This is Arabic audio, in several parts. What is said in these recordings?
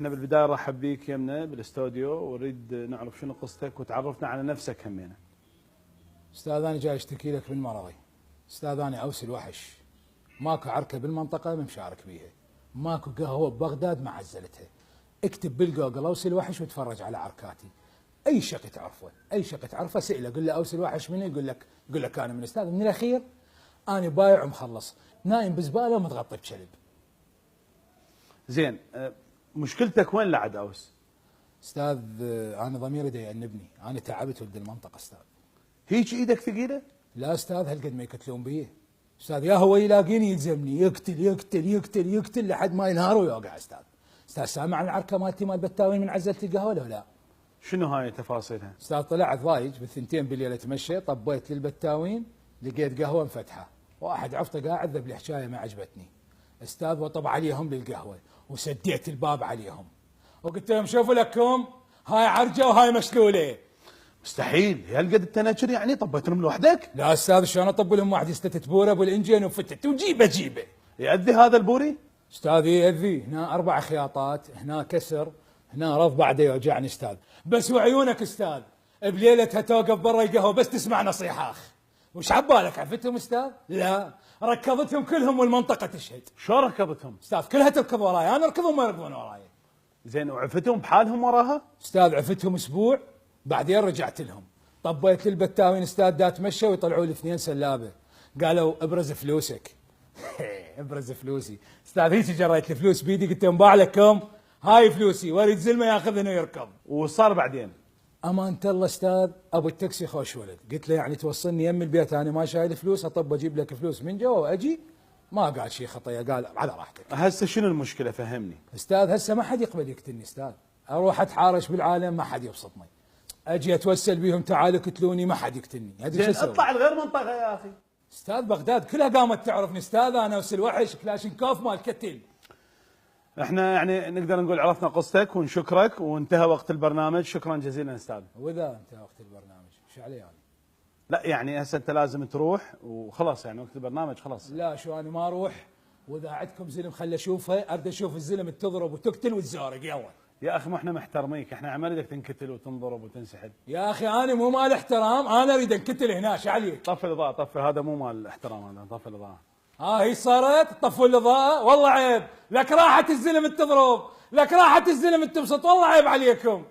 احنا بالبدايه نرحب بيك يمنا بالاستوديو، ونريد نعرف شنو قصتك وتعرفنا على نفسك همينه. استاذ انا جاي اشتكي لك من مرضي. استاذ انا اوس الوحش، ماكو عركه بالمنطقه مشارك بيها، ماكو قهوه ببغداد ما عزلتها. اكتب بالجوجل اوس الوحش وتفرج على عركاتي. اي شق تعرفه، اي شق تعرفه سئله قل له اوس الوحش منو، يقول لك انا من استاذ. من الاخير انا بايع ومخلص، نايم بزباله ومتغطي بشلب. زين، مشكلتك وين لعد اوس؟ استاذ انا ضميري دا يأنبني، انا تعبت ولد المنطقه استاذ. هيك ايدك ثقيله؟ لا استاذ هالقد ما يقتلون بيه. استاذ يا هو يلاقيني يلزمني يقتل يقتل يقتل يقتل لحد ما ينهار ويوقع. استاذ سامع عن العركه مالتي مال بتاوين من عزله القهوه ولا لا؟ شنو هاي تفاصيلها؟ استاذ طلعت ضايج بالثنتين بالليل اتمشى، طبيت للبتاوين لقيت قهوه مفتحه، واحد عفطه قاعد ذب الحكايه ما عجبتني. استاذ وطب عليهم للقهوه وسديت الباب عليهم وقلت لهم شوفوا لكم هاي عرجه وهاي مشلوله. مستحيل، هالقد التنكر يعني طبيت لهم لوحدك؟ لا استاذ شلون اطب لهم واحد يستتت بوره بالانجن وفتت وجيبه. يأذي هذا البوري؟ استاذ يأذي، هنا 4 خياطات، هنا كسر، هنا رض بعده يوجعني استاذ. بس وعيونك استاذ بليلتها توقف برا القهوه بس تسمع نصيحاخ. وش عبالك عفتهم استاذ؟ لا ركضتهم كلهم والمنطقه تشهد. شو ركضتهم؟ استاذ كلها تركض وراي، انا اركضهم ما يركضون وراي. زين، وعفتهم بحالهم وراها؟ استاذ عفتهم اسبوع بعدين رجعت لهم، طبيت للبتاوين استاذ دا تمشى ويطلعوا لي 2 سلابه، قالوا ابرز فلوسك. ابرز فلوسي استاذ، هيك جريت الفلوس بيدي قلت لهم باع لكم هاي فلوسي، واريد زلمه ياخذهن ويركض. وصار بعدين؟ امانه الله استاذ ابو التاكسي خوش ولد، قلت له يعني توصلني يم البيت انا ما شايل فلوس، اطب اجيب لك فلوس من جوا واجي؟ ما قال شيء خطيه، قال على راحتك. هسه شنو المشكله فهمني؟ استاذ هسه ما حد يقبل يقتلني استاذ، اروح اتحارش بالعالم ما حد يبسطني، اجي اتوسل بيهم تعالوا قتلوني ما حد يقتلني. زين اطلع لغير منطقه يا اخي. استاذ بغداد كلها قامت تعرفني استاذ، انا اوس الوحش كلاشنكوف مال كتل. احنا يعني نقدر نقول عرفنا قصتك ونشكرك، وانتهى وقت البرنامج. شكرا جزيلا استاذ. واذا انتهى وقت البرنامج ايش علي يعني؟ لا يعني هسه انت لازم تروح وخلاص، يعني وقت البرنامج خلاص. لا شو انا ما اروح، واذا عندكم زلم خلي اشوفه، ارد اشوف الزلم تضرب وتقتل وتزارق. يلا يا اخي ما احنا محترميك، احنا عمال بدك تنقتل وتنضرب وتنسحب. يا اخي انا مو مال احترام، انا اريد انقتل هنا. ايش عليك؟ طفي الاضاءه، طفي، هذا مو مال احترام، هذا طفي الاضاءه. هي صارت طفوا الاضاءه، والله عيب، لك راحت الزلم تضرب، لك راحت الزلم تبسط، والله عيب عليكم.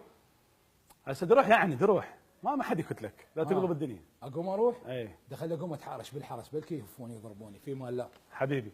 هسه تروح يعني تروح، ما حد يقتلك، لا تقلب الدنيا. اقوم اروح؟ اي دخل اقوم اتحارش بالحرس بلكي يهفوني يضربوني في مال. لا حبيبي.